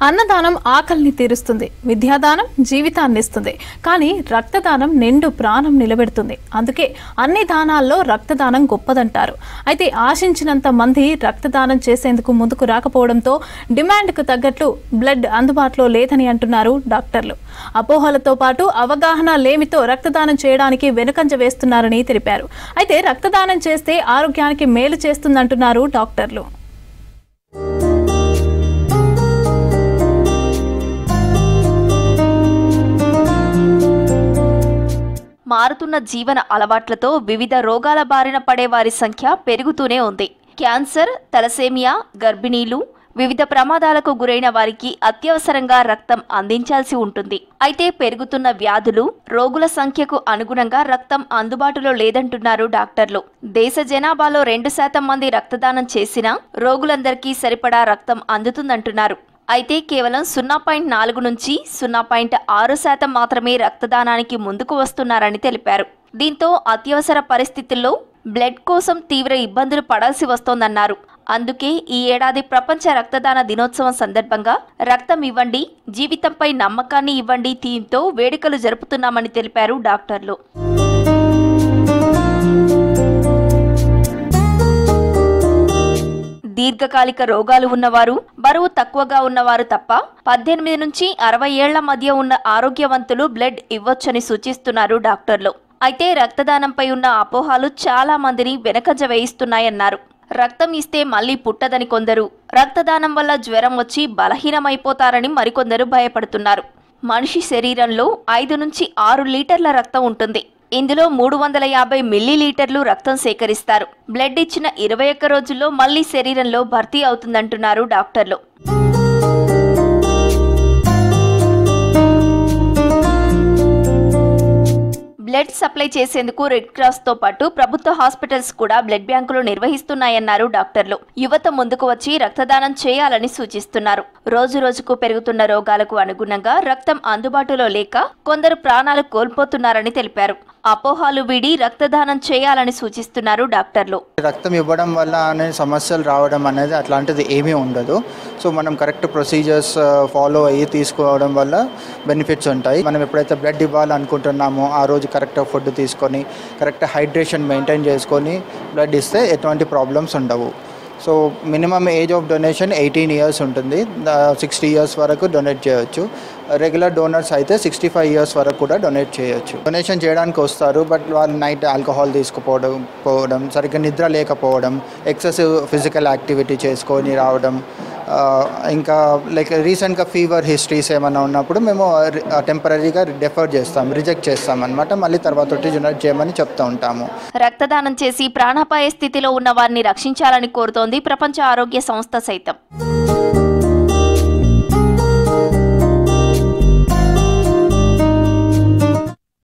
అన్నదానం ఆకలిని తీరుస్తుంది, విద్యాదానం జీవితాన్ని ఇస్తుంది, కానీ రక్తదానం నిండు ప్రాణం నిలబెడుతుంది. అందుకే అన్ని దానాల్లో రక్తదానం గొప్పదంటారు. అయితే ఆశించినంత మంది రక్తదానం చేసేందుకు ముందుకు రాకపోవడంతో డిమాండ్కు తగ్గట్లు బ్లడ్ అందుబాటులో లేదని అంటున్నారు డాక్టర్లు. అపోహలతో పాటు అవగాహన లేమితో రక్తదానం చేయడానికి వెనుకంజ వేస్తున్నారని తెలిపారు. అయితే రక్తదానం చేస్తే ఆరోగ్యానికి మేలు చేస్తుందంటున్నారు డాక్టర్లు. మారుతున్న జీవన అలవాట్లతో వివిధ రోగాల బారిన పడే వారి సంఖ్య పెరుగుతూనే ఉంది. క్యాన్సర్, తలసేమియా, గర్భిణీలు, వివిధ ప్రమాదాలకు గురైన వారికి అత్యవసరంగా రక్తం అందించాల్సి ఉంటుంది. అయితే పెరుగుతున్న వ్యాధులు, రోగుల సంఖ్యకు అనుగుణంగా రక్తం అందుబాటులో లేదంటున్నారు డాక్టర్లు. దేశ జనాభాలో 2% మంది రక్తదానం చేసినా రోగులందరికీ సరిపడా రక్తం అందుతుందంటున్నారు. అయితే కేవలం 0.4 నుంచి 0.6% మాత్రమే రక్తదానానికి ముందుకు వస్తున్నారని తెలిపారు. దీంతో అత్యవసర పరిస్థితుల్లో బ్లడ్ కోసం తీవ్ర ఇబ్బందులు పడాల్సి వస్తోందన్నారు. అందుకే ఈ ఏడాది ప్రపంచ రక్తదాన దినోత్సవం సందర్భంగా రక్తం ఇవ్వండి, జీవితంపై నమ్మకాన్ని ఇవ్వండి థీమ్తో వేడుకలు జరుపుతున్నామని తెలిపారు డాక్టర్లు. దీర్ఘకాలిక రోగాలు ఉన్నవారు, బరువు తక్కువగా ఉన్నవారు తప్ప 18 నుంచి 60 ఏళ్ల మధ్య ఉన్న ఆరోగ్యవంతులు బ్లడ్ ఇవ్వొచ్చని సూచిస్తున్నారు డాక్టర్లు. అయితే రక్తదానంపై ఉన్న అపోహలు చాలా మందిని వెనకంజ వేయిస్తున్నాయన్నారు. రక్తం ఇస్తే మళ్లీ పుట్టదని కొందరు, రక్తదానం వల్ల జ్వరం వచ్చి బలహీనమైపోతారని మరికొందరు భయపడుతున్నారు. మనిషి శరీరంలో 5 నుంచి 6 లీటర్ల రక్తం ఉంటుంది. ఇందులో 350 మిల్లీలీటర్లు రక్తం సేకరిస్తారు. బ్లడ్ ఇచ్చిన 21 రోజుల్లో మళ్లీ శరీరంలో భర్తీ అవుతుందంటున్నారు డాక్టర్లు. బ్లడ్ సప్లై చేసేందుకు రెడ్ క్రాస్ తో పాటు ప్రభుత్వ హాస్పిటల్స్ కూడా బ్లడ్ బ్యాంకులు నిర్వహిస్తున్నాయన్నారు డాక్టర్లు. యువత ముందుకు వచ్చి రక్తదానం చేయాలని సూచిస్తున్నారు. రోజు రోజుకు పెరుగుతున్న రోగాలకు అనుగుణంగా రక్తం అందుబాటులో లేక కొందరు ప్రాణాలు కోల్పోతున్నారని తెలిపారు. అపోహాలు వీడి రక్తదానం చేయాలని సూచిస్తున్నారు డాక్టర్లు. రక్తం ఇవ్వడం వల్ల అనే సమస్యలు రావడం అనేది అట్లాంటిది ఏమీ ఉండదు. సో మనం కరెక్ట్ ప్రొసీజర్స్ ఫాలో అయ్యి తీసుకోవడం వల్ల బెనిఫిట్స్ ఉంటాయి. మనం ఎప్పుడైతే బ్లడ్ ఇవ్వాలనుకుంటున్నామో ఆ రోజు కరెక్ట్ ఫుడ్ తీసుకొని కరెక్ట్ హైడ్రేషన్ మెయింటైన్ చేసుకొని బ్లడ్ ఇస్తే ఎటువంటి ప్రాబ్లమ్స్ ఉండవు. So minimum age of donation 18 years ఉంటుంది. 60 ఇయర్స్ వరకు డొనేట్ చేయొచ్చు. రెగ్యులర్ డోనర్స్ అయితే 65 ఇయర్స్ వరకు కూడా డొనేట్ చేయొచ్చు. డొనేషన్ చేయడానికి వస్తారు, బట్ వాళ్ళు నైట్ ఆల్కహాల్ తీసుకుపోవడం, సరిగ్గా నిద్ర లేకపోవడం, ఎక్సెసివ్ ఫిజికల్ యాక్టివిటీ చేసుకొని రావడం, ఇంకా లైక్ రీసెంట్గా ఫీవర్ హిస్టరీస్ ఏమైనా ఉన్నప్పుడు మేము టెంపరీగా రిజెక్ట్ చేస్తాం అన్నమాట. మళ్ళీ తర్వాత డొనేట్ చేయమని చెప్తూ ఉంటాము. రక్తదానం చేసి ప్రాణాపాయ స్థితిలో ఉన్న వారిని రక్షించాలని కోరుతోంది ప్రపంచ ఆరోగ్య సంస్థ సైతం.